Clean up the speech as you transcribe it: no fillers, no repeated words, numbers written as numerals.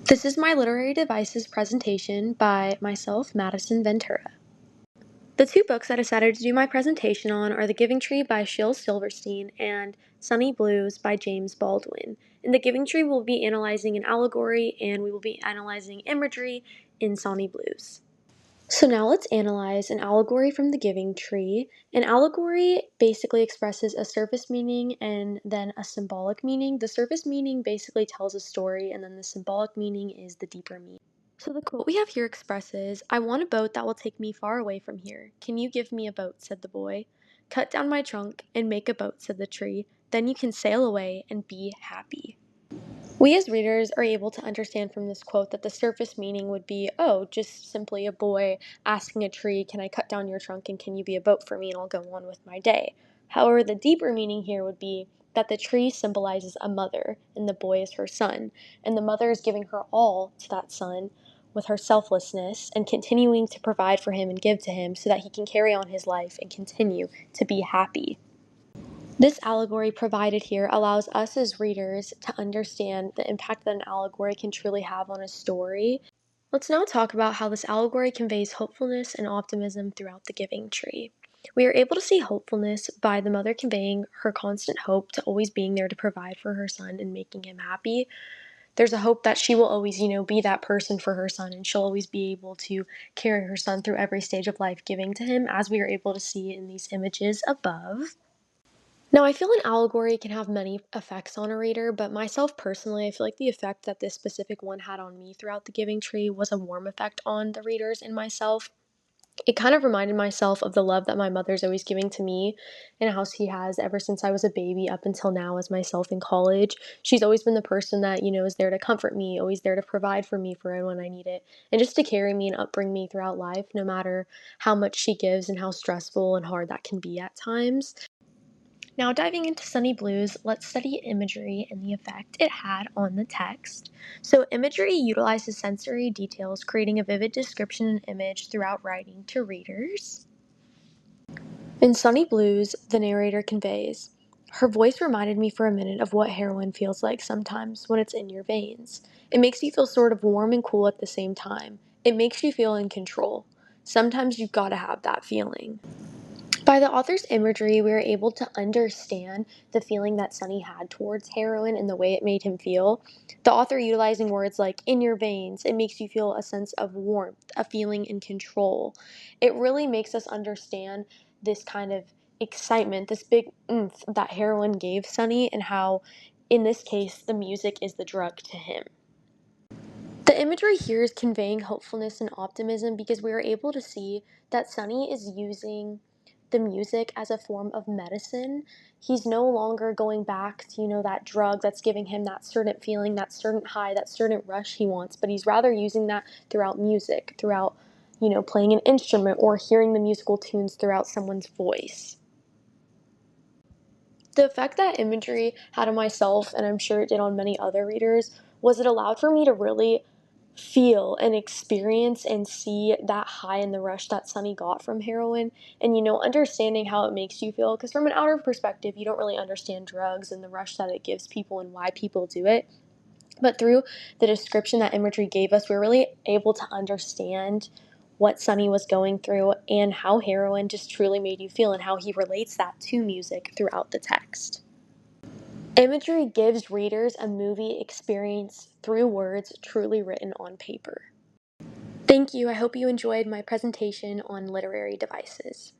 This is my Literary Devices presentation by myself, Madison Ventura. The two books I decided to do my presentation on are The Giving Tree by Shel Silverstein and Sunny Blues by James Baldwin. In The Giving Tree, we'll be analyzing an allegory, and we will be analyzing imagery in Sunny Blues. So now let's analyze an allegory from The Giving Tree. An allegory basically expresses a surface meaning and then a symbolic meaning. The surface meaning basically tells a story, and then the symbolic meaning is the deeper meaning. So the quote we have here expresses, "I want a boat that will take me far away from here. Can you give me a boat?" said the boy. "Cut down my trunk and make a boat," said the tree. "Then you can sail away and be happy." We as readers are able to understand from this quote that the surface meaning would be, oh, just simply a boy asking a tree, "Can I cut down your trunk and can you be a boat for me and I'll go on with my day?" However, the deeper meaning here would be that the tree symbolizes a mother and the boy is her son, and the mother is giving her all to that son with her selflessness and continuing to provide for him and give to him so that he can carry on his life and continue to be happy. This allegory provided here allows us as readers to understand the impact that an allegory can truly have on a story. Let's now talk about how this allegory conveys hopefulness and optimism throughout the Giving Tree. We are able to see hopefulness by the mother conveying her constant hope to always being there to provide for her son and making him happy. There's a hope that she will always, be that person for her son, and she'll always be able to carry her son through every stage of life, giving to him, as we are able to see in these images above. Now, I feel an allegory can have many effects on a reader, but myself personally, I feel like the effect that this specific one had on me throughout the Giving Tree was a warm effect on the readers and myself. It kind of reminded myself of the love that my mother's always giving to me and how she has ever since I was a baby up until now as myself in college. She's always been the person that, is there to comfort me, always there to provide for me for when I need it, and just to carry me and upbring me throughout life, no matter how much she gives and how stressful and hard that can be at times. Now, diving into Sunny Blues, let's study imagery and the effect it had on the text. So, imagery utilizes sensory details, creating a vivid description and image throughout writing to readers. In Sunny Blues, the narrator conveys, "Her voice reminded me for a minute of what heroin feels like sometimes when it's in your veins. It makes you feel sort of warm and cool at the same time. It makes you feel in control. Sometimes you've got to have that feeling." By the author's imagery, we are able to understand the feeling that Sunny had towards heroin and the way it made him feel. The author utilizing words like "in your veins," it makes you feel a sense of warmth, a feeling in control. It really makes us understand this kind of excitement, this big oomph that heroin gave Sunny, and how, in this case, the music is the drug to him. The imagery here is conveying hopefulness and optimism because we are able to see that Sunny is using the music as a form of medicine. He's no longer going back to, that drug that's giving him that certain feeling, that certain high, that certain rush he wants, but he's rather using that throughout music, throughout, playing an instrument or hearing the musical tunes throughout someone's voice. The effect that imagery had on myself, and I'm sure it did on many other readers, was it allowed for me to really feel and experience and see that high in the rush that Sunny got from heroin, and understanding how it makes you feel, because from an outer perspective you don't really understand drugs and the rush that it gives people and why people do it, but through the description that imagery gave us, we were really able to understand what Sunny was going through and how heroin just truly made you feel and how he relates that to music throughout the text. Imagery gives readers a movie experience through words truly written on paper. Thank you. I hope you enjoyed my presentation on literary devices.